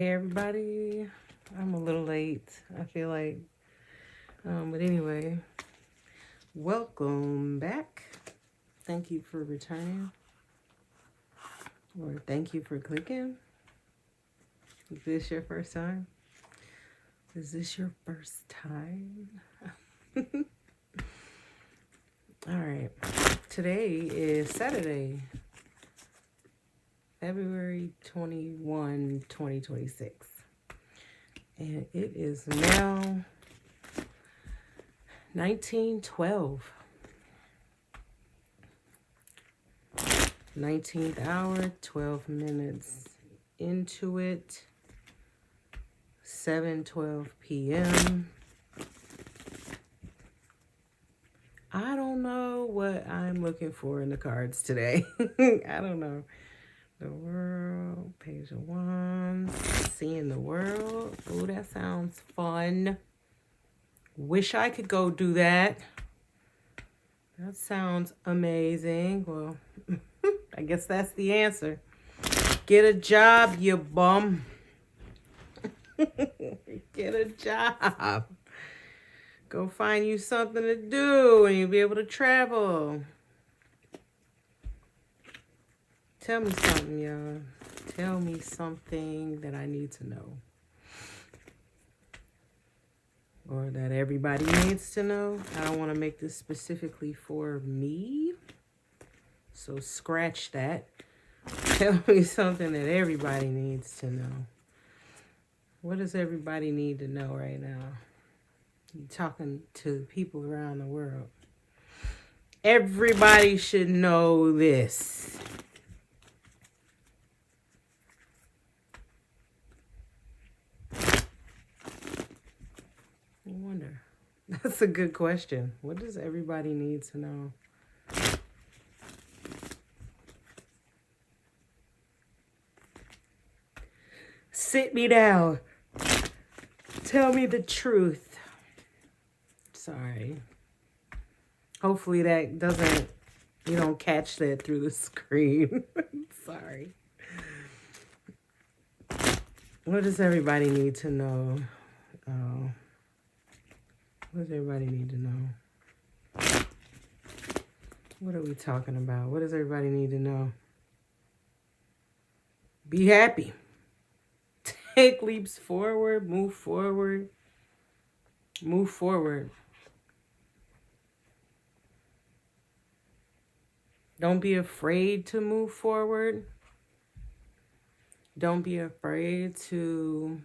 Hey everybody, I'm a little late. I feel like, but anyway, welcome back. Thank you for returning, or thank you for clicking. Is this your first time? Is this your first time? All right. Today is Saturday, February 21, 2026. And it is now 1912. 19th hour, 12 minutes into it. 7:12 p.m. I don't know what I'm looking for in the cards today. I don't know. The world, page of wands, seeing the world. Oh, that sounds fun. Wish I could go do that. That sounds amazing. Well, I guess that's the answer. Get a job, you bum. Get a job. Go find you something to do and you'll be able to travel. Tell me something, y'all. Tell me something that I need to know. Or that everybody needs to know. I don't want to make this specifically for me. So scratch that. Tell me something that everybody needs to know. What does everybody need to know right now? You're talking to people around the world. Everybody should know this. I wonder. That's a good question. What does everybody need to know? Sit me down. Tell me the truth. Sorry. Hopefully that doesn't, you don't catch that through the screen. Sorry. What does everybody need to know? Oh. What does everybody need to know? What are we talking about? What does everybody need to know? Be happy. Take leaps forward. Move forward. Move forward. Don't be afraid to move forward. Don't be afraid to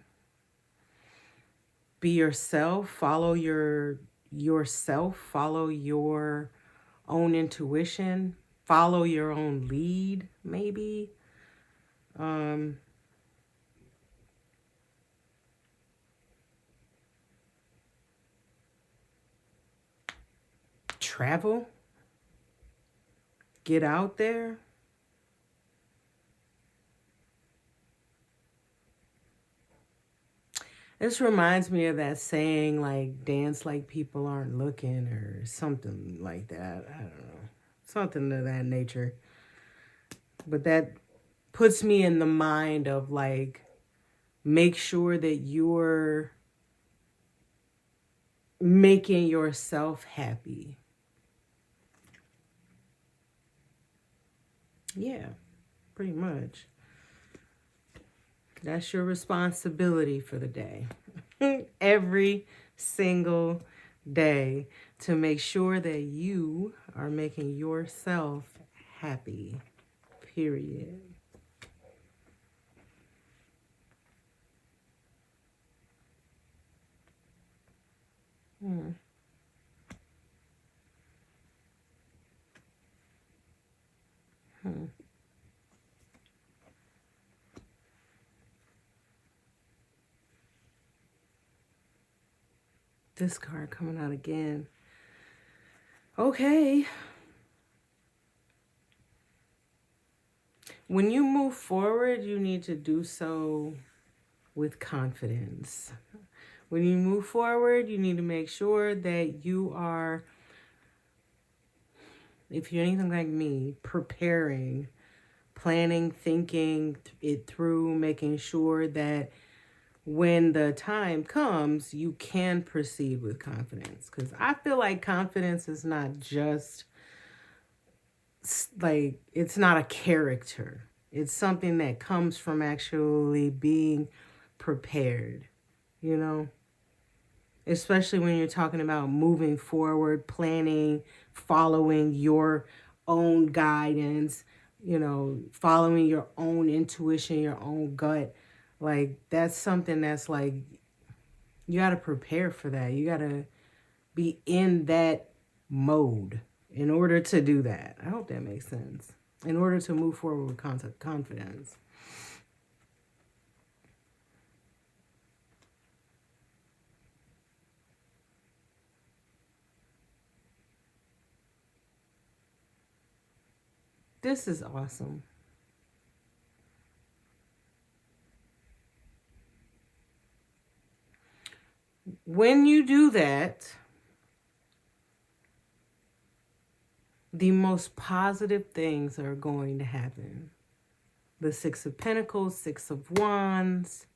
be yourself. Follow yourself. Follow your own intuition. Follow your own lead, maybe. Travel. Get out there. This reminds me of that saying, like, dance like people aren't looking or something like that. I don't know. Something of that nature. But that puts me in the mind of, like, make sure that you're making yourself happy. Yeah, pretty much. That's your responsibility for the day. Every single day, to make sure that you are making yourself happy. Period. Hmm. Hmm. This card coming out again. Okay. When you move forward, you need to do so with confidence. When you move forward, you need to make sure that you are, if you're anything like me, preparing, planning, thinking it through, making sure that when the time comes, you can proceed with confidence. Because I feel like confidence is not just like, it's not a character. It's something that comes from actually being prepared, you know? Especially when you're talking about moving forward, planning, following your own guidance, you know, following your own intuition, your own gut. Like, that's something that's like, you got to prepare for that. You got to be in that mode in order to do that. I hope that makes sense. In order to move forward with confidence. This is awesome. When you do that, the most positive things are going to happen. The Six of Pentacles, Six of Wands.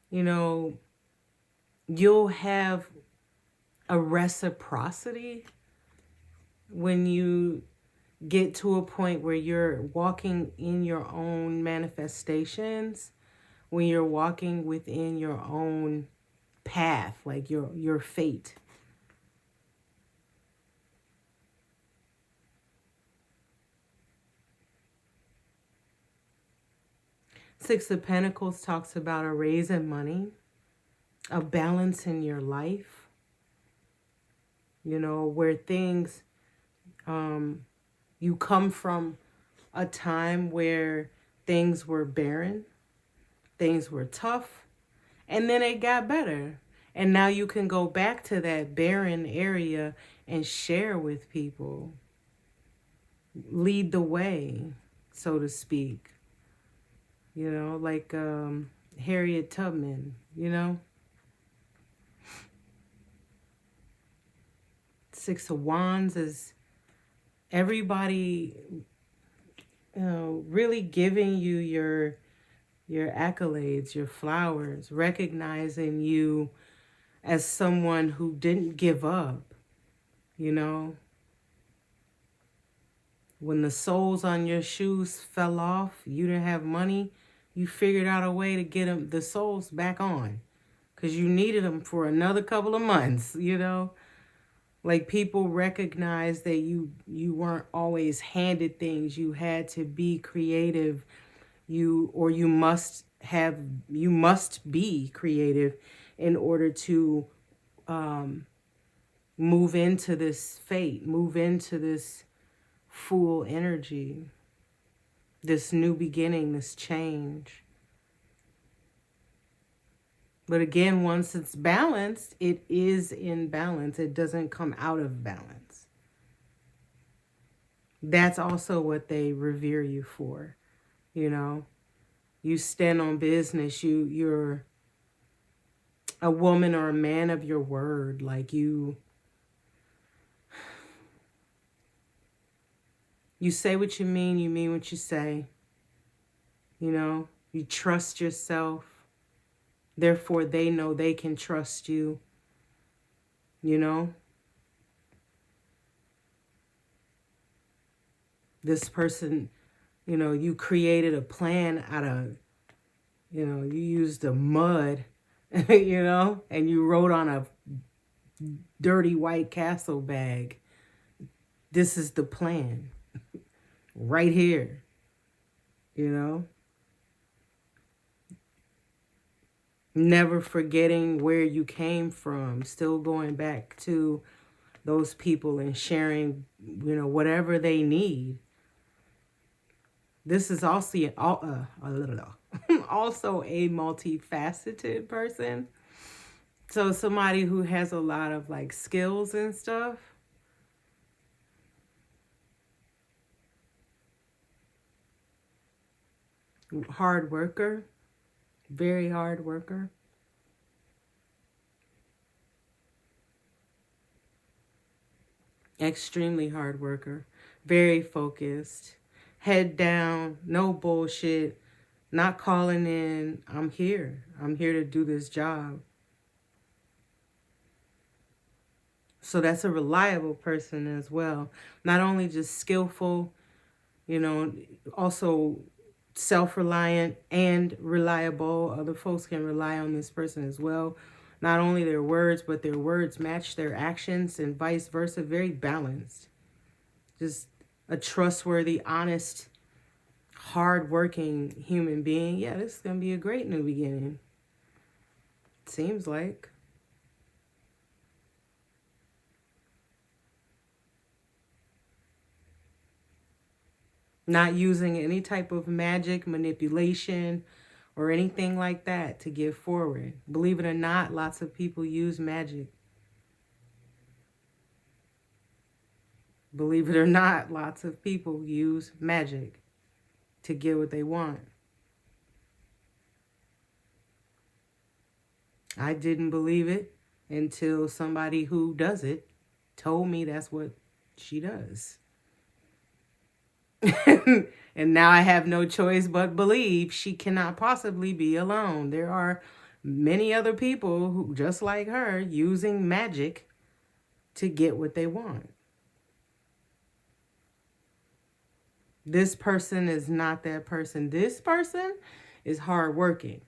You know, you'll have a reciprocity when you get to a point where you're walking in your own manifestations, when you're walking within your own path, like your fate. Six of Pentacles talks about a raise in money, a balance in your life, you know, where things, you come from a time where things were barren, things were tough, and then it got better. And now you can go back to that barren area and share with people. Lead the way, so to speak. You know, like Harriet Tubman, you know. Six of Wands is everybody, you know, really giving you your accolades, your flowers, recognizing you as someone who didn't give up, you know. When the soles on your shoes fell off, you didn't have money, you figured out a way to get the soles back on because you needed them for another couple of months, you know. Like, people recognize that you weren't always handed things. You had to be creative. You must be creative in order to move into this fate, move into this Fool energy, this new beginning, this change. But again, once it's balanced, it is in balance. It doesn't come out of balance. That's also what they revere you for. You know, you stand on business. You're a woman or a man of your word. Like, you say what you mean what you say. You know, you trust yourself. Therefore, they know they can trust you. You know, this person, you know, you created a plan out of, you know, you used the mud, you know, and you wrote on a dirty White Castle bag, this is the plan right here, you know. Never forgetting where you came from, still going back to those people and sharing, you know, whatever they need. This is also also a multifaceted person. So somebody who has a lot of like skills and stuff. Hard worker. Very hard worker. Extremely hard worker. Very focused. Head down. No bullshit. Not calling in, I'm here. I'm here to do this job. So that's a reliable person as well. Not only just skillful, you know, also self-reliant and reliable. Other folks can rely on this person as well. Not only their words, but their words match their actions and vice versa. Very balanced. Just a trustworthy, honest, hard-working human being. Yeah, this is going to be a great new beginning. Seems like. Not using any type of magic, manipulation, or anything like that to get forward. Believe it or not, lots of people use magic. Believe it or not, lots of people use magic to get what they want. I didn't believe it until somebody who does it told me that's what she does. And now I have no choice but believe she cannot possibly be alone. There are many other people who, just like her, using magic to get what they want. This person is not that person. This person is hardworking.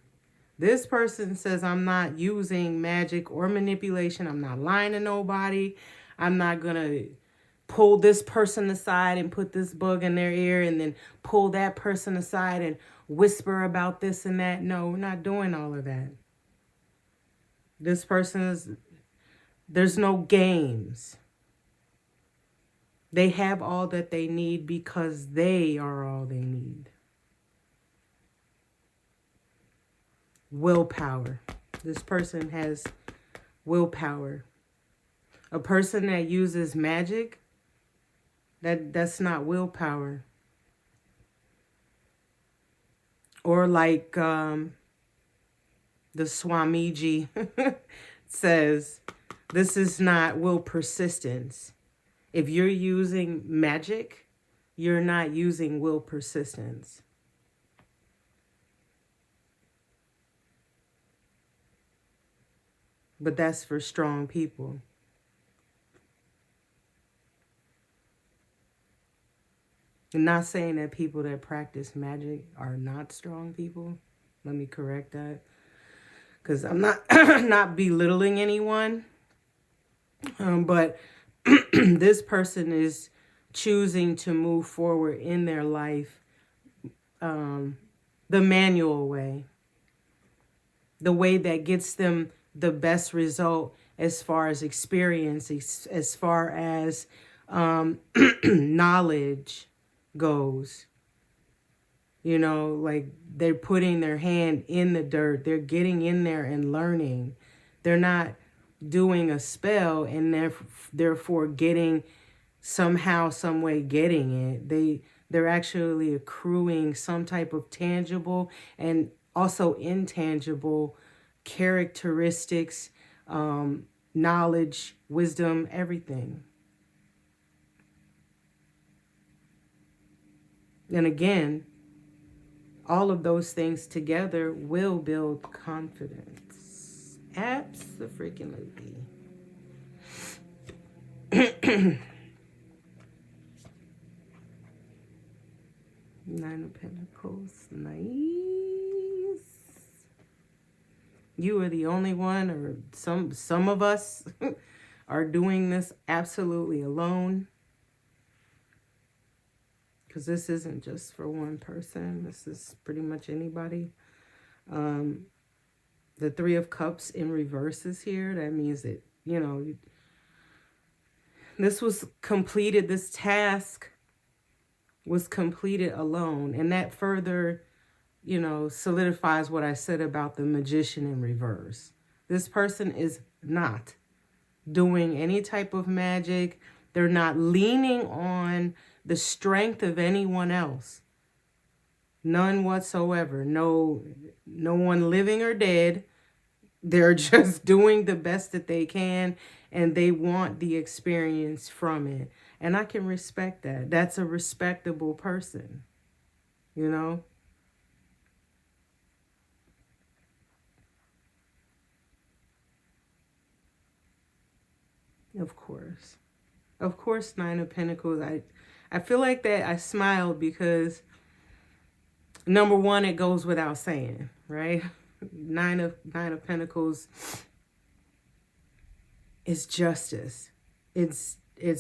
This person says, I'm not using magic or manipulation. I'm not lying to nobody. I'm not going to pull this person aside and put this bug in their ear and then pull that person aside and whisper about this and that. No, we're not doing all of that. This person is, there's no games. They have all that they need because they are all they need. Willpower. This person has willpower. A person that uses magic, that's not willpower. Or like the Swamiji says, this is not will persistence. If you're using magic, you're not using will persistence. But that's for strong people. I'm not saying that people that practice magic are not strong people. Let me correct that. Because I'm not not belittling anyone. But this person is choosing to move forward in their life the manual way. The way that gets them the best result as far as experience, as far as knowledge goes. You know, like they're putting their hand in the dirt. They're getting in there and learning. They're not doing a spell and therefore getting somehow, some way getting it. They're actually accruing some type of tangible and also intangible characteristics, knowledge, wisdom, everything. And again, all of those things together will build confidence. Abso-freaking-lutely. Nine of Pentacles. Nice. You are the only one, or some of us are doing this absolutely alone. Because this isn't just for one person. This is pretty much anybody. The Three of Cups in reverse is here. That means that, you know, this was completed, this task was completed alone. And that further, you know, solidifies what I said about the Magician in reverse. This person is not doing any type of magic. They're not leaning on the strength of anyone else. None whatsoever. No one living or dead. They're just doing the best that they can, and they want the experience from it. And I can respect that. That's a respectable person, you know? Of course. Of course, Nine of Pentacles. I feel like that I smiled because, number one, it goes without saying, right? Nine of Pentacles is justice. It's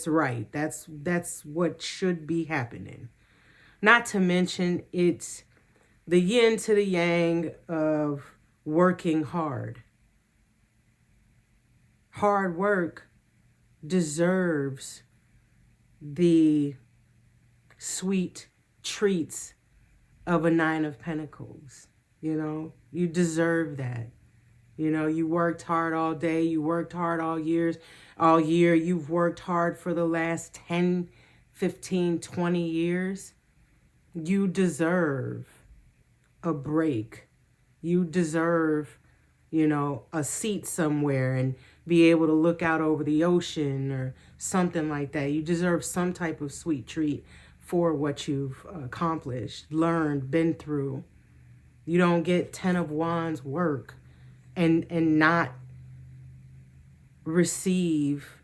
right. That's what should be happening. Not to mention, it's the yin to the yang of working hard. Hard work deserves the sweet treats of a Nine of Pentacles. You know, you deserve that. You know, you worked hard all day. You worked hard all year. You've worked hard for the last 10, 15, 20 years. You deserve a break. You deserve, you know, a seat somewhere and be able to look out over the ocean or something like that. You deserve some type of sweet treat for what you've accomplished, learned, been through. You don't get 10 of Wands work and not receive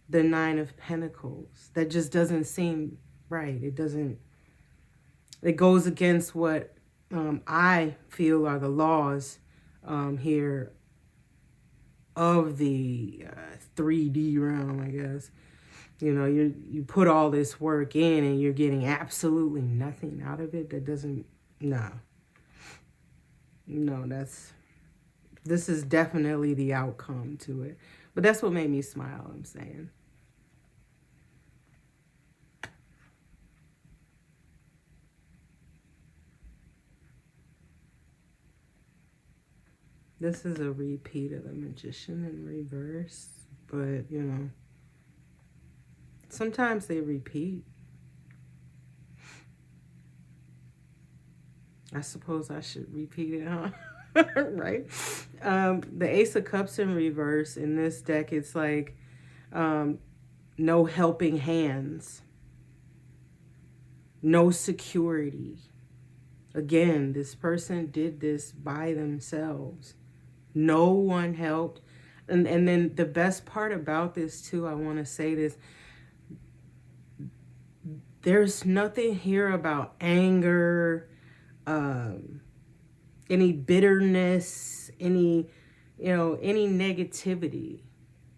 the Nine of Pentacles. That just doesn't seem right. It doesn't. It goes against what I feel are the laws here of the 3D realm, I guess. You know, you put all this work in and you're getting absolutely nothing out of it. That doesn't, no. No, this is definitely the outcome to it. But that's what made me smile, I'm saying. This is a repeat of the Magician in reverse, but, you know, sometimes they repeat. I suppose I should repeat it, huh? Right? The Ace of Cups in reverse in this deck, it's like no helping hands, no security. Again, this person did this by themselves. No one helped. And then the best part about this too, I want to say this. There's nothing here about anger, any bitterness, any negativity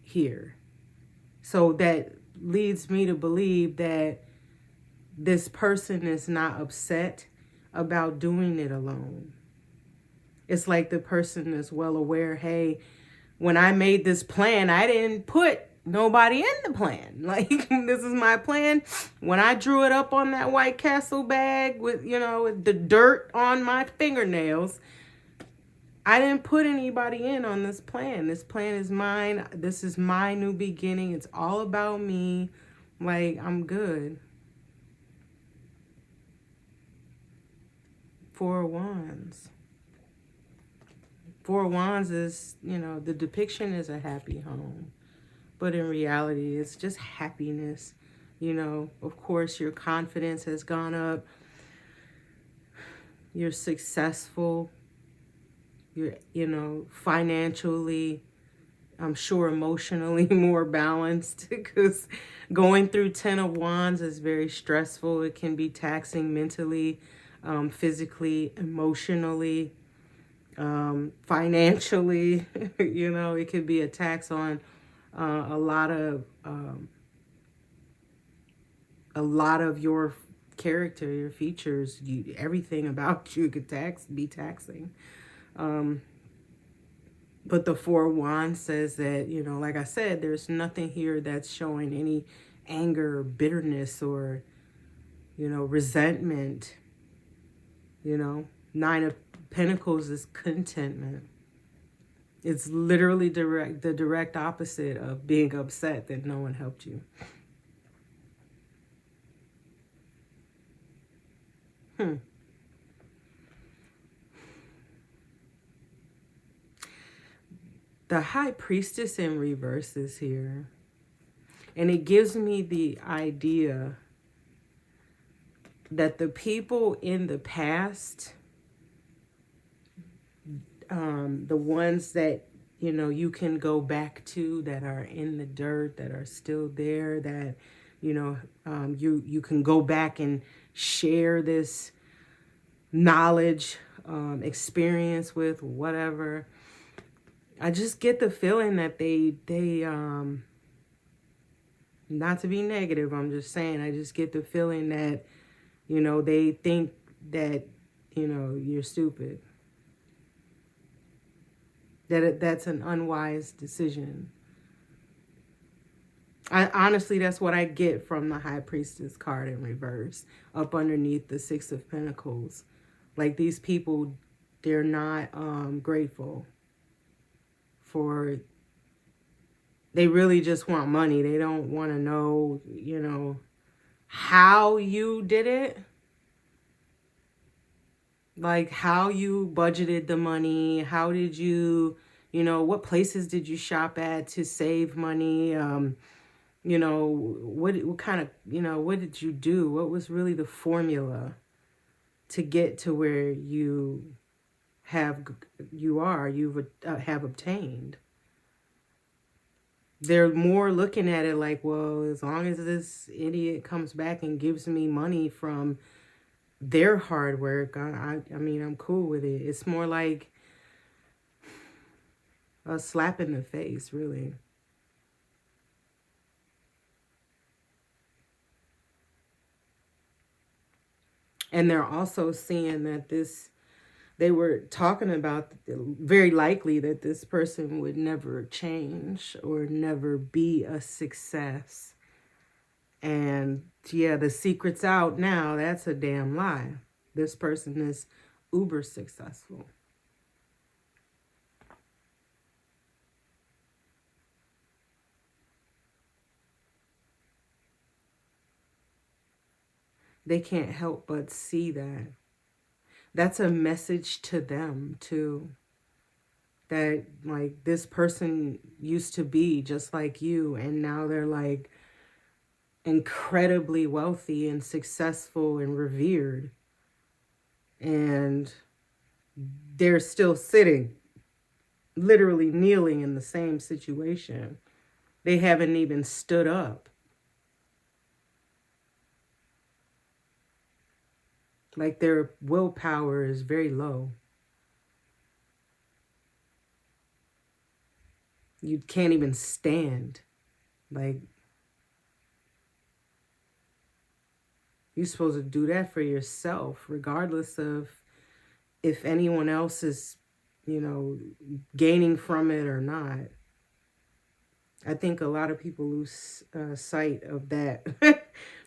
here. So that leads me to believe that this person is not upset about doing it alone. It's like the person is well aware, hey, when I made this plan, I didn't put nobody in the plan. Like, this is my plan. When I drew it up on that White Castle bag with, with the dirt on my fingernails, I didn't put anybody in on this plan. This plan is mine. This is my new beginning. It's all about me. Like, I'm good. Four of Wands. Four of Wands is, the depiction is a happy home. But in reality, it's just happiness. Of course, your confidence has gone up. You're successful. You're, financially, I'm sure emotionally more balanced. Because going through 10 of Wands is very stressful. It can be taxing mentally, physically, emotionally, financially. It could be a tax on a lot of your character, your features, everything about you could be taxing. But the Four of Wands says that, like I said, there's nothing here that's showing any anger or bitterness or, resentment. Nine of Pentacles is contentment. It's literally the direct opposite of being upset that no one helped you. The High Priestess in reverse is here. And it gives me the idea that the people in the past, the ones that you know, you can go back to, that are in the dirt, that are still there, that, you know, you can go back and share this knowledge, experience with, whatever. I just get the feeling that they not to be negative, I'm just saying, I just get the feeling that, you know, they think that, you know, you're stupid. That's an unwise decision. Honestly, that's what I get from the High Priestess card in reverse, up underneath the Six of Pentacles. Like, these people, they're not grateful for, they really just want money. They don't want to know, you know, how you did it. Like, how you budgeted the money. How did you, you know, what places did you shop at to save money? You know, what kind of, you know, what did you do? What was really the formula to get to where you have obtained? They're more looking at it like, well, as long as this idiot comes back and gives me money from their hard work, I mean, I'm cool with it. It's more like a slap in the face, really. And they're also seeing that this, they were talking about, very likely that this person would never change or never be a success. And yeah, the secret's out now. That's a damn lie. This person is uber successful. They can't help but see that. That's a message to them too. That, like, this person used to be just like you, and now they're like incredibly wealthy and successful and revered. And they're still sitting, literally kneeling in the same situation. They haven't even stood up. Like, their willpower is very low. You can't even stand. Like, you're supposed to do that for yourself, regardless of if anyone else is, you know, gaining from it or not. I think a lot of people lose sight of that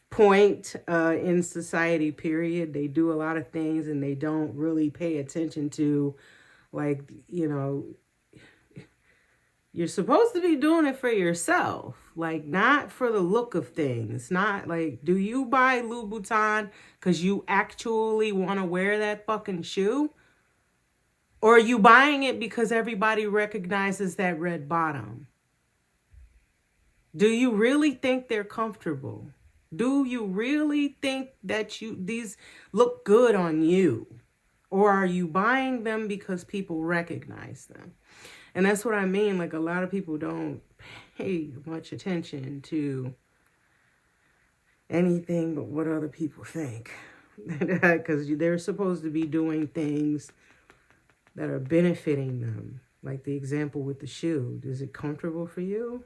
point in society, period. They do a lot of things and they don't really pay attention to, like, you know, you're supposed to be doing it for yourself, like, not for the look of things. Not like, do you buy Louboutin because you actually want to wear that fucking shoe? Or are you buying it because everybody recognizes that red bottom? Do you really think they're comfortable? Do you really think that these look good on you? Or are you buying them because people recognize them? And that's what I mean. Like, a lot of people don't pay much attention to anything but what other people think. Because they're supposed to be doing things that are benefiting them. Like the example with the shoe. Is it comfortable for you?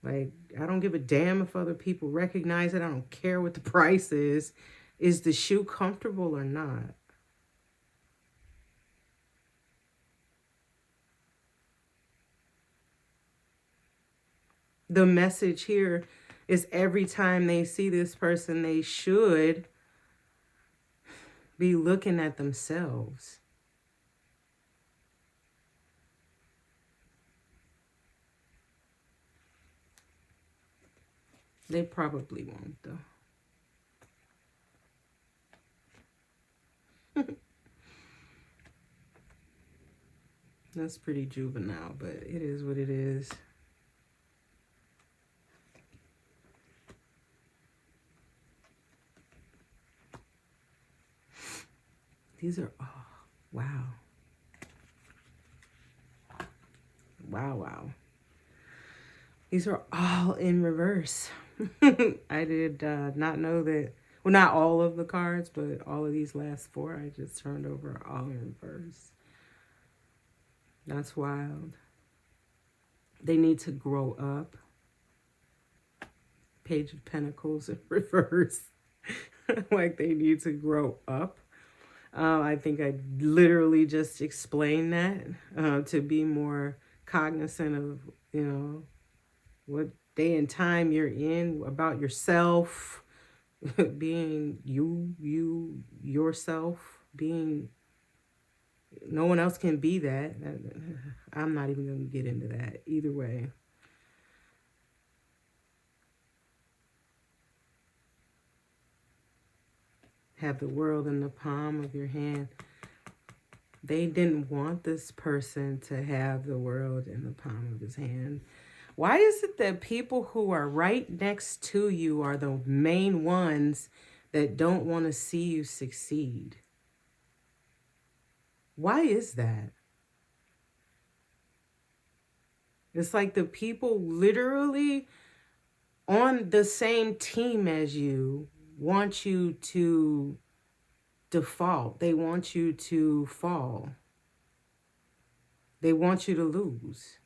Like, I don't give a damn if other people recognize it. I don't care what the price is. Is the shoe comfortable or not? The message here is, every time they see this person, they should be looking at themselves. They probably won't, though. That's pretty juvenile, but it is what it is. These are, oh, wow. Wow, wow. These are all in reverse. I did not know that. Well, not all of the cards, but all of these last four I just turned over all in reverse. That's wild. They need to grow up. Page of Pentacles in reverse. Like they need to grow up. I think I literally just explained that to be more cognizant of, what day and time you're in, about yourself, being yourself, being, no one else can be that. I'm not even going to get into that either way. Have the world in the palm of your hand. They didn't want this person to have the world in the palm of his hand. Why is it that people who are right next to you are the main ones that don't want to see you succeed? Why is that? It's like the people literally on the same team as you want you to default. They want you to fall. They want you to lose.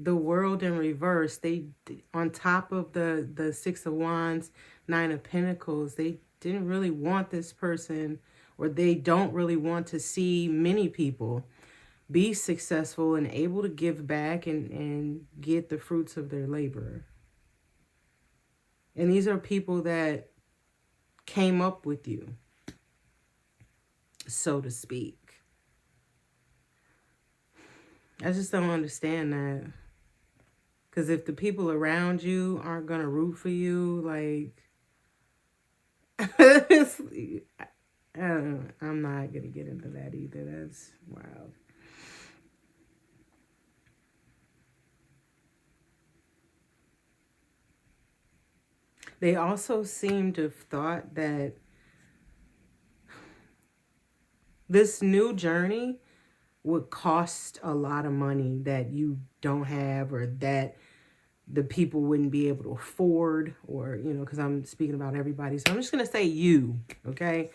The world in reverse, they, on top of the Six of Wands, Nine of Pentacles, they didn't really want this person, or they don't really want to see many people be successful and able to give back and get the fruits of their labor. And these are people that came up with you, so to speak. I just don't understand that. Because if the people around you aren't going to root for you, like, I'm not going to get into that either. That's wild. They also seem to have thought that this new journey would cost a lot of money that you don't have, or that the people wouldn't be able to afford, or, because I'm speaking about everybody. So I'm just going to say you, okay?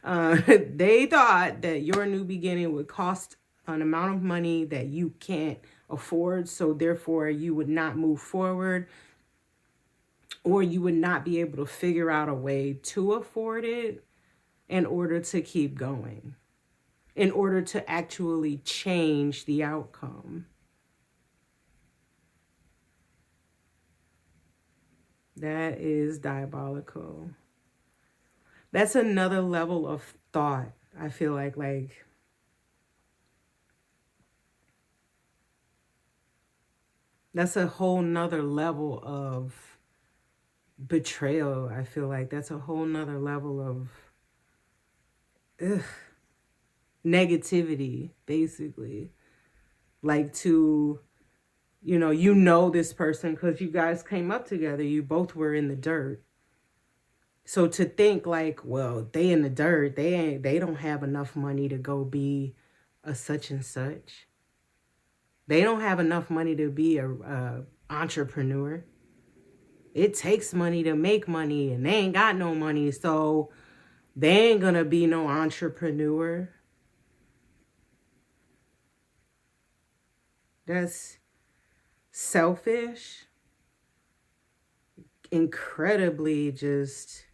They thought that your new beginning would cost an amount of money that you can't afford. So therefore you would not move forward, or you would not be able to figure out a way to afford it in order to keep going, in order to actually change the outcome. That is diabolical. That's another level of thought. I feel like that's a whole nother level of betrayal. I feel like that's a whole nother level of negativity, basically. Like to, this person because you guys came up together. You both were in the dirt. So to think like, well, they in the dirt, they don't have enough money to go be a such and such. They don't have enough money to be a entrepreneur. It takes money to make money, and they ain't got no money, so they ain't gonna be no entrepreneur. That's selfish. Incredibly just...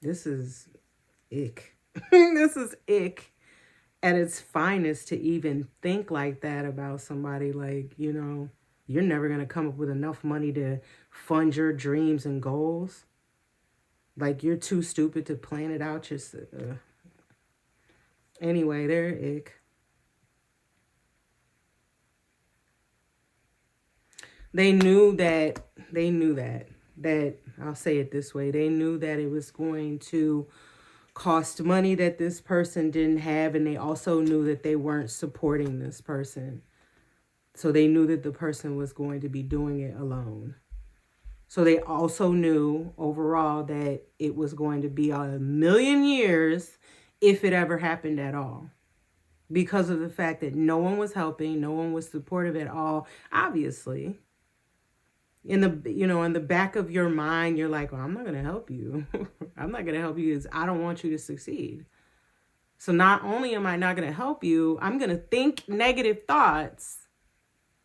This is ick. This is ick at its finest, to even think like that about somebody. Like, you're never going to come up with enough money to fund your dreams and goals. Like, you're too stupid to plan it out yourself. Anyway, they're ick. They knew that, I'll say it this way, they knew that it was going to cost money that this person didn't have, and they also knew that they weren't supporting this person. So they knew that the person was going to be doing it alone. So they also knew overall that it was going to be 1,000,000 years if it ever happened at all. Because of the fact that no one was helping, no one was supportive at all. Obviously, in the back of your mind, you're like, well, I'm not going to help you. I'm not going to help you because I don't want you to succeed. So not only am I not going to help you, I'm going to think negative thoughts.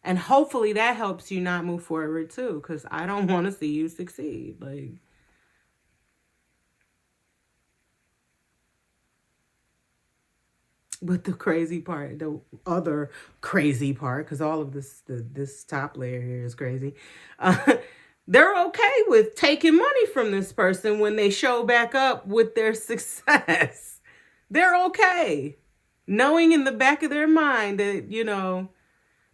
And hopefully that helps you not move forward too, because I don't want to see you succeed. Like, but the crazy part, the other crazy part, because all of this top layer here is crazy. They're okay with taking money from this person when they show back up with their success. They're okay, knowing in the back of their mind that,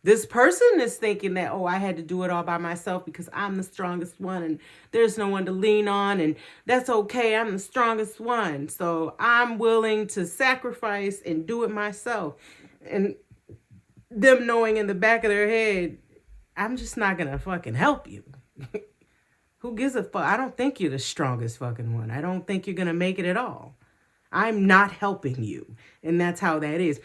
this person is thinking that, oh, I had to do it all by myself because I'm the strongest one and there's no one to lean on, and that's okay. I'm the strongest one. So I'm willing to sacrifice and do it myself. And them knowing in the back of their head, I'm just not going to fucking help you. Who gives a fuck? I don't think you're the strongest fucking one. I don't think you're going to make it at all. I'm not helping you. And that's how that is.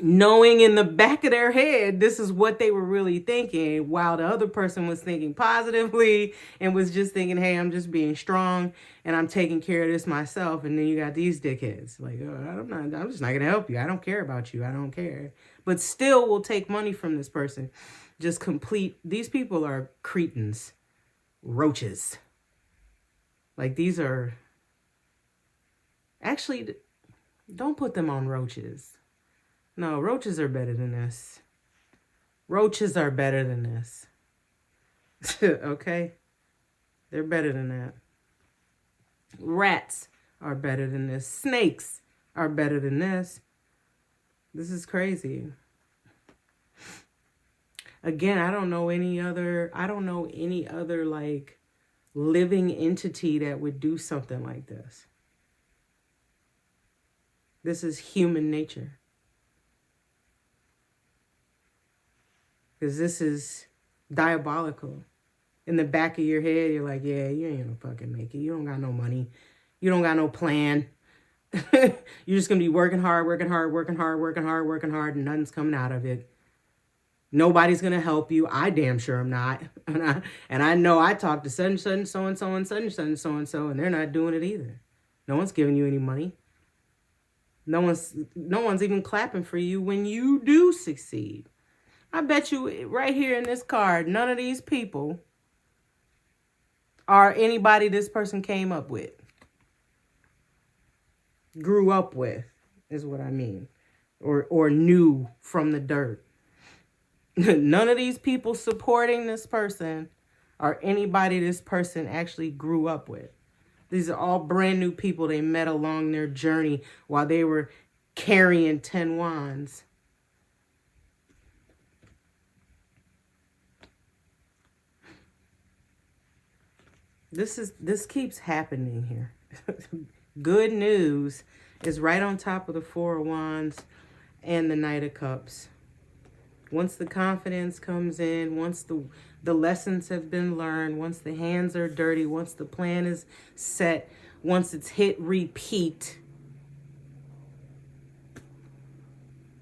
Knowing in the back of their head, this is what they were really thinking, while the other person was thinking positively and was just thinking, hey, I'm just being strong and I'm taking care of this myself. And then you got these dickheads like, oh, I'm just not going to help you. I don't care about you. I don't care. But still will take money from this person. These people are cretins, roaches. Like, these are, actually, don't put them on roaches. No, roaches are better than this. Roaches are better than this. Okay? They're better than that. Rats are better than this. Snakes are better than this. This is crazy. Again, I don't know any other like living entity that would do something like this. This is human nature. Because this is diabolical. In the back of your head, you're like, yeah, you ain't gonna fucking make it. You don't got no money. You don't got no plan. You're just gonna be working hard, and nothing's coming out of it. Nobody's gonna help you. I damn sure am not. And I know I talked to such and so and so and such and so and so, and they're not doing it either. No one's giving you any money. No one's even clapping for you when you do succeed. I bet you right here in this card, none of these people are anybody this person came up with. Grew up with, is what I mean. Or knew from the dirt. None of these people supporting this person are anybody this person actually grew up with. These are all brand new people they met along their journey while they were carrying 10 wands. This keeps happening here. Good news is right on top of the 4 of Wands and the Knight of Cups. Once the confidence comes in, once the lessons have been learned, once the hands are dirty, once the plan is set, once it's hit repeat,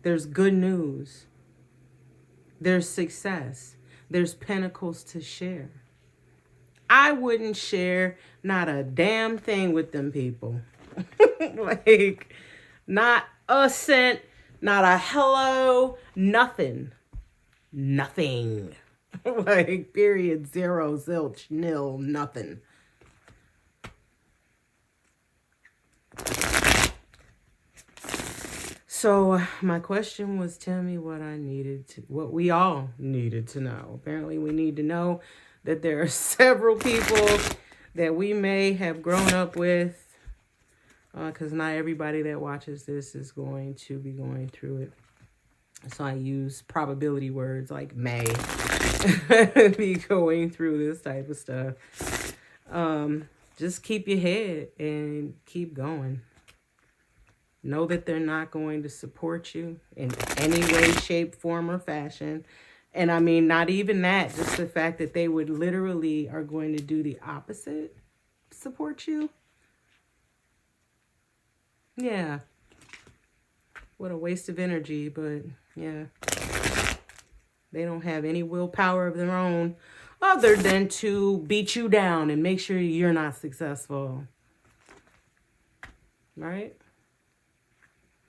there's good news. There's success. There's pentacles to share. I wouldn't share not a damn thing with them people. Like, not a cent, not a hello, nothing. Nothing. Like, period, zero, zilch, nil, nothing. So my question was, tell me what what we all needed to know. Apparently we need to know that there are several people that we may have grown up with, because not everybody that watches this is going to be going through it. So I use probability words like may be going through this type of stuff. Just keep your head and keep going. Know that they're not going to support you in any way, shape, form, or fashion. And I mean, not even that, just the fact that they would literally are going to do the opposite, support you. Yeah. What a waste of energy, but yeah. They don't have any willpower of their own other than to beat you down and make sure you're not successful. Right?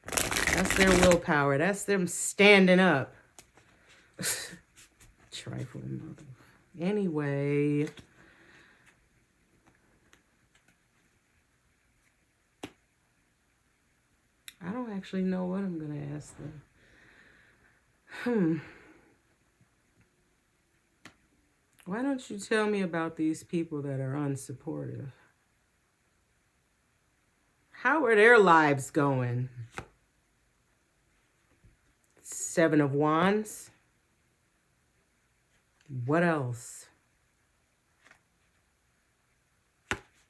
That's their willpower. That's them standing up. Trifling mother. Anyway. I don't actually know what I'm going to ask them. Why don't you tell me about these people that are unsupportive? How are their lives going? Seven of Wands. What else?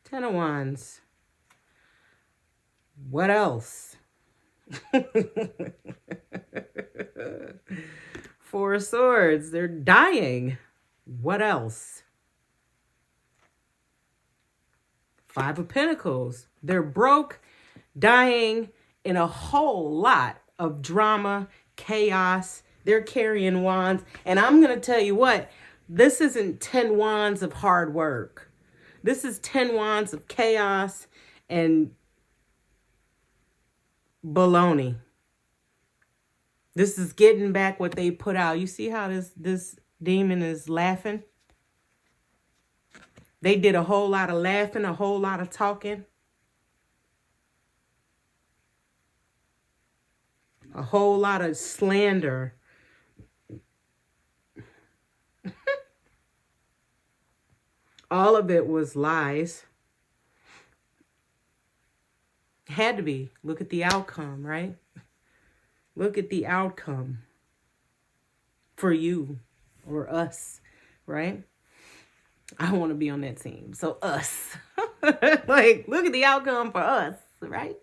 Ten of Wands. What else? Four of Swords. They're dying. What else? Five of Pentacles. They're broke, dying, in a whole lot of drama, chaos. They're carrying wands. And I'm going to tell you what, this isn't 10 wands of hard work. This is 10 wands of chaos and baloney. This is getting back what they put out. You see how this demon is laughing? They did a whole lot of laughing, a whole lot of talking. A whole lot of slander. All of it was lies. Had to be. Look at the outcome, right? Look at the outcome for you or us, right? I want to be on that team. So us. Like, look at the outcome for us, right?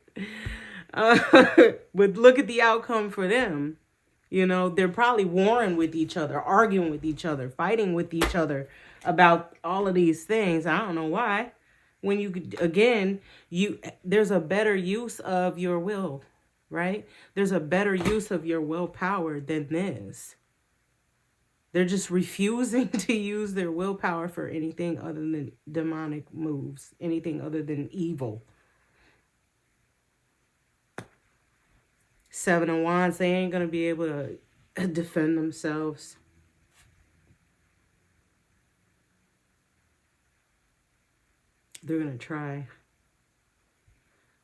But look at the outcome for them. You know, they're probably warring with each other, arguing with each other, fighting with each other about all of these things. I don't know why. When you, again, there's a better use of your will, right? There's a better use of your willpower than this. They're just refusing to use their willpower for anything other than demonic moves, anything other than evil. Seven of Wands, they ain't going to be able to defend themselves. They're going to try.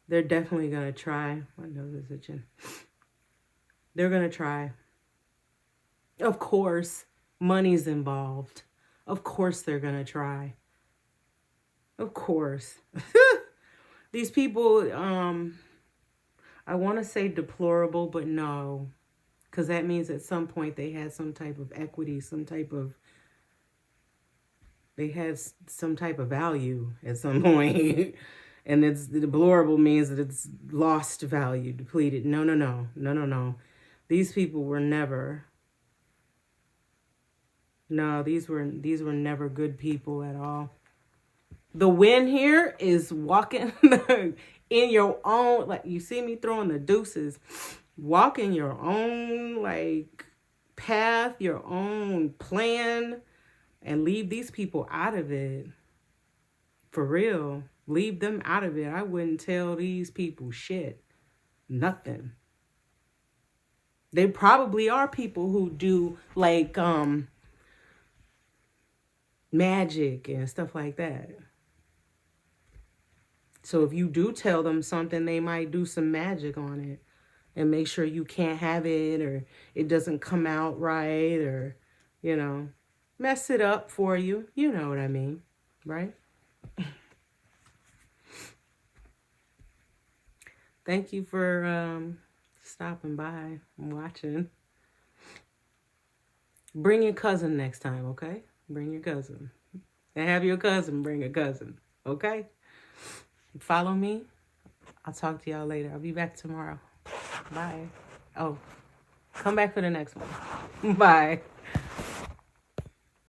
They're definitely going to try. My nose is itching. They're going to try. Of course, money's involved. Of course they're going to try. Of course. These people, I want to say deplorable, but no. Because that means at some point they had some type of equity, they had some type of value at some point. And it's deplorable means that it's lost value, depleted. No. These people were never. No, these were never good people at all. The win here is walking in your own, like you see me throwing the deuces. Walk in your own like path, your own plan, and leave these people out of it. For real. Leave them out of it. I wouldn't tell these people shit. Nothing. They probably are people who do like magic and stuff like that. So if you do tell them something, they might do some magic on it and make sure you can't have it or it doesn't come out right or, you know, mess it up for you. You know what I mean, right? Thank you for stopping by and watching. Bring your cousin next time, okay? Bring your cousin. And have your cousin bring a cousin, okay? Follow me. I'll talk to y'all later. I'll be back tomorrow. Bye. Oh, come back for the next one. Bye.